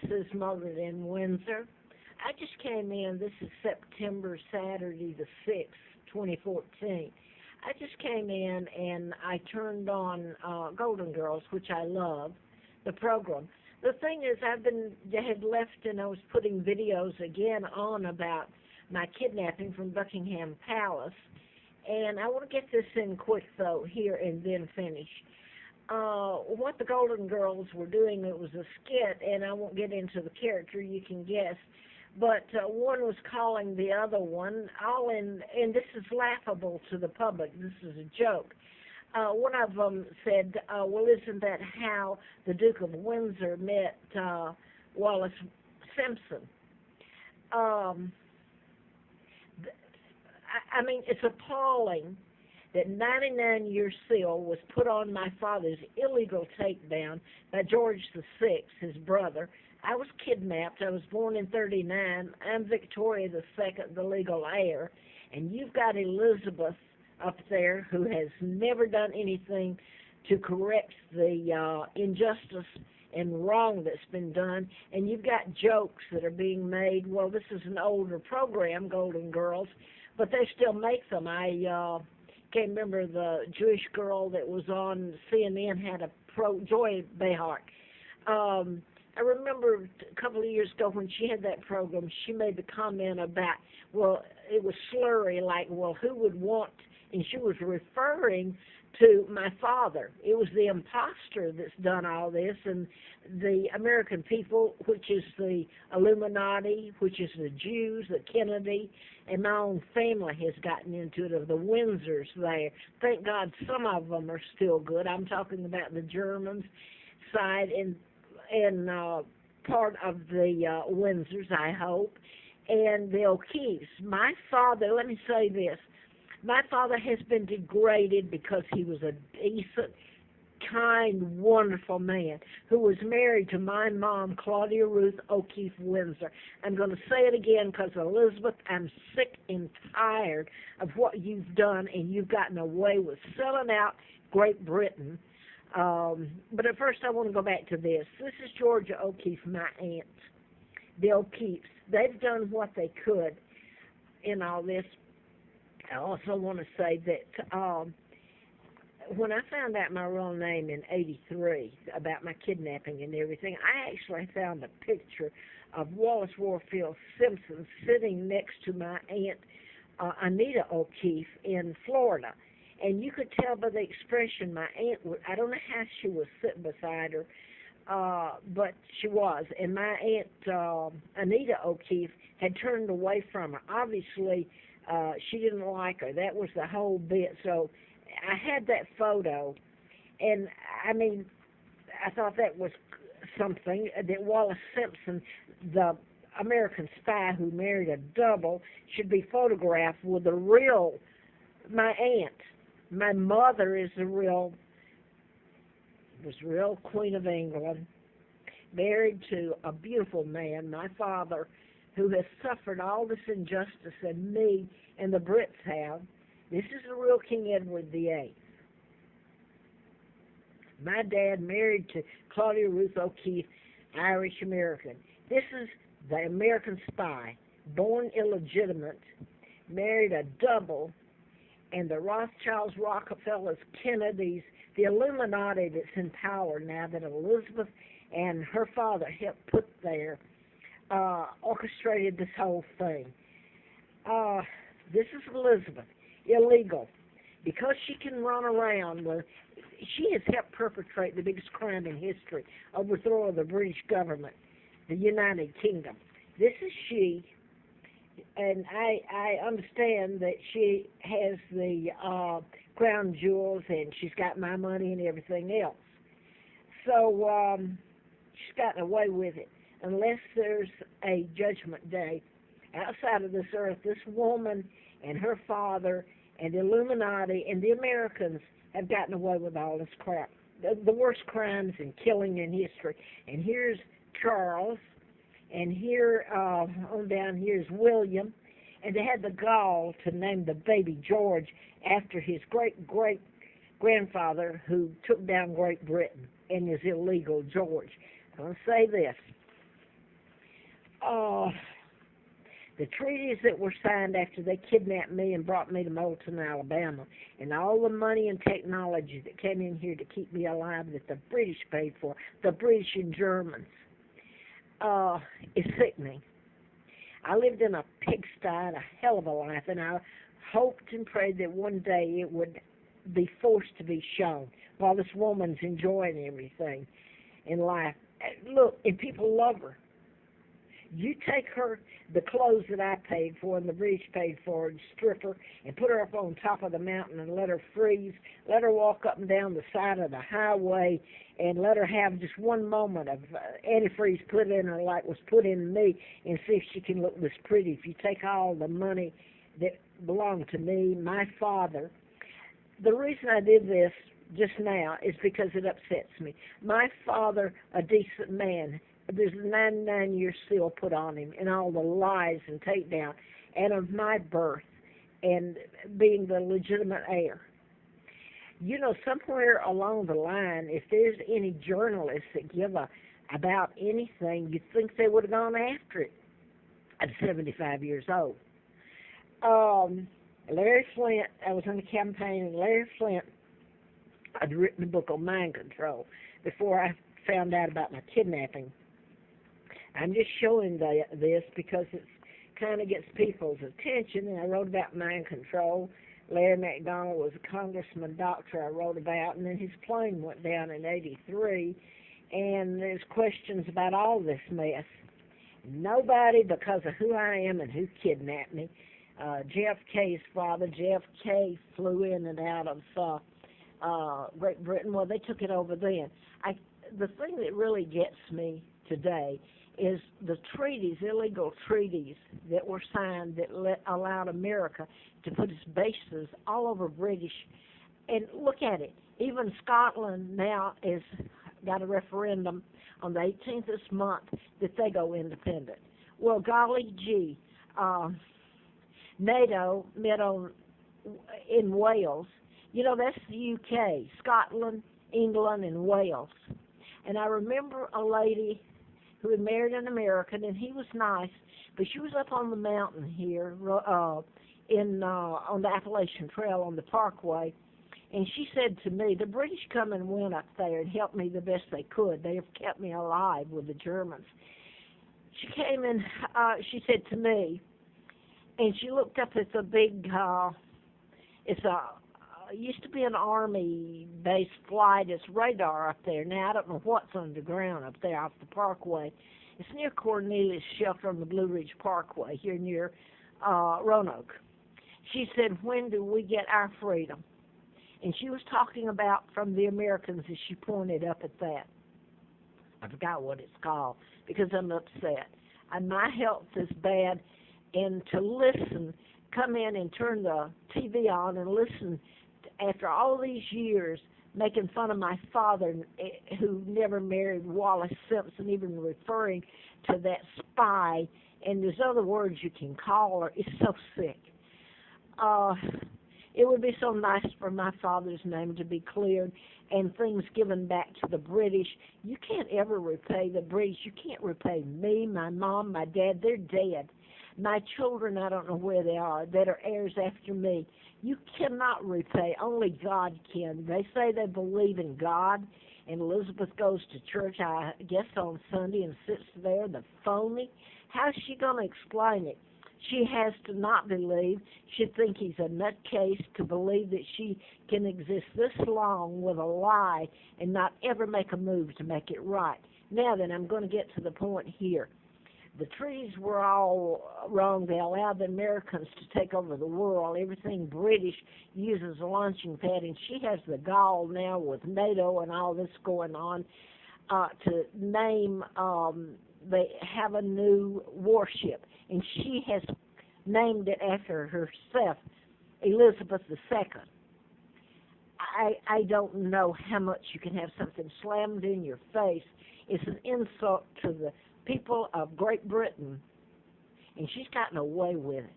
is Margaret in Windsor. I just came in. This is Saturday the 6th, 2014. I just came in and I turned on Golden Girls, which I love, the program. The thing is, had left and I was putting videos again on about my kidnapping from Buckingham Palace. And I want to get this in quick, though, here and then finish. What the Golden Girls were doing, it was a skit, and I won't get into the character, you can guess. But one was calling the other one, and this is laughable to the public, this is a joke. One of them said, well, isn't that how the Duke of Windsor met Wallace Simpson? I mean, it's appalling that 99-year seal was put on my father's illegal takedown by George VI, his brother. I was kidnapped. I was born in 39. I'm Victoria II, the legal heir. And you've got Elizabeth up there who has never done anything to correct the injustice and wrong that's been done. And you've got jokes that are being made. Well, this is an older program, Golden Girls, but they still make them. I can't remember the Jewish girl that was on CNN had a Joy Behar. I remember a couple of years ago when she had that program, she made the comment about, well, it was slurry, like, well, who would want, and she was referring to my father. It was the imposter that's done all this, and the American people, which is the Illuminati, which is the Jews, the Kennedy, and my own family has gotten into it, of the Windsors there. Thank God some of them are still good. I'm talking about the Germans side and part of the Windsors, I hope, and the O'Keeffes. My father, let me say this, my father has been degraded because he was a decent, kind, wonderful man who was married to my mom, Claudia Ruth O'Keeffe Windsor. I'm going to say it again because, Elizabeth, I'm sick and tired of what you've done, and you've gotten away with selling out Great Britain. But at first I want to go back to this. This is Georgia O'Keeffe, my aunt, the O'Keeffes. They've done what they could in all this. I also want to say that when I found out my real name in '83 about my kidnapping and everything, I actually found a picture of Wallace Warfield Simpson sitting next to my aunt Anita O'Keeffe in Florida. And you could tell by the expression my aunt, I don't know how she was sitting beside her, but she was. And my aunt Anita O'Keeffe had turned away from her. Obviously, she didn't like her. That was the whole bit. So I had that photo, and I mean, I thought that was something, that Wallace Simpson, the American spy who married a double, should be photographed with the real, my aunt. My mother is was real Queen of England, married to a beautiful man, my father, who has suffered all this injustice, and me and the Brits have. This is the real King Edward VIII. My dad married to Claudia Ruth O'Keeffe, Irish American. This is the American spy, born illegitimate, married a double, and the Rothschilds, Rockefellers, Kennedys, the Illuminati that's in power now that Elizabeth and her father helped put there, orchestrated this whole thing. This is Elizabeth, illegal, because she can run around with, she has helped perpetrate the biggest crime in history, overthrow of the British government, the United Kingdom. This is she. And I understand that she has the crown jewels, and she's got my money and everything else. So she's gotten away with it. Unless there's a judgment day outside of this earth, this woman and her father and the Illuminati and the Americans have gotten away with all this crap. The worst crimes and killing in history. And here's Charles. And here, on down here is William, and they had the gall to name the baby George after his great-great-grandfather who took down Great Britain and is illegal, George. I'm going to say this. Uh, the treaties that were signed after they kidnapped me and brought me to Moulton, Alabama, and all the money and technology that came in here to keep me alive that the British paid for, the British and Germans, is sickening. I lived in a pigsty and a hell of a life, and I hoped and prayed that one day it would be forced to be shown while this woman's enjoying everything in life. Look, and people love her. You take her, the clothes that I paid for and the British paid for, and strip her and put her up on top of the mountain and let her freeze, let her walk up and down the side of the highway, and let her have just one moment of antifreeze put in her like was put in me, and see if she can look this pretty. If you take all the money that belonged to me, my father, the reason I did this just now is because it upsets me. My father, a decent man, there's a 99-year seal put on him, and all the lies and takedown, and of my birth, and being the legitimate heir. You know, somewhere along the line, if there's any journalists that give about anything, you'd think they would have gone after it at 75 years old. Larry Flint, I was on the campaign, and Larry Flint had written a book on mind control before I found out about my kidnapping. I'm just showing this because it kind of gets people's attention, and I wrote about mind control. Larry McDonald was a congressman doctor I wrote about, and then his plane went down in '83, and there's questions about all this mess. Nobody, because of who I am and who kidnapped me, JFK's father, JFK flew in and out of Great Britain. Well, they took it over then. The thing that really gets me today is the treaties, illegal treaties that were signed that allowed America to put its bases all over British. And look at it. Even Scotland now has got a referendum on the 18th of this month that they go independent. Well, golly gee, NATO met in Wales. You know, that's the UK, Scotland, England, and Wales. And I remember a lady who had married an American, and he was nice, but she was up on the mountain here on the Appalachian Trail on the Parkway, and she said to me, the British come and went up there and helped me the best they could. They have kept me alive with the Germans. She came and she said to me, and she looked up at the big, used to be an army base flight. It's radar up there. Now, I don't know what's underground up there off the Parkway. It's near Cornelius Shelter on the Blue Ridge Parkway here near Roanoke. She said, when do we get our freedom? And she was talking about from the Americans as she pointed up at that. I forgot what it's called because I'm upset. And my health is bad. And to listen, come in and turn the TV on and listen after all these years making fun of my father who never married Wallace Simpson, even referring to that spy, and there's other words you can call her, is so sick. It would be so nice for my father's name to be cleared and things given back to the British. You can't ever repay the British. You can't repay me, my mom, my dad. They're dead. My children, I don't know where they are, that are heirs after me. You cannot repay. Only God can. They say they believe in God, and Elizabeth goes to church, I guess, on Sunday and sits there, the phony. How's she going to explain it? She has to not believe. She'd think he's a nutcase to believe that she can exist this long with a lie and not ever make a move to make it right. Now then, I'm going to get to the point here. The treaties were all wrong. They allowed the Americans to take over the world. Everything British uses a launching pad, and she has the gall now with NATO and all this going on to name, they have a new warship, and she has named it after herself, Elizabeth II. I don't know how much you can have something slammed in your face. It's an insult to the people of Great Britain, and she's gotten away with it.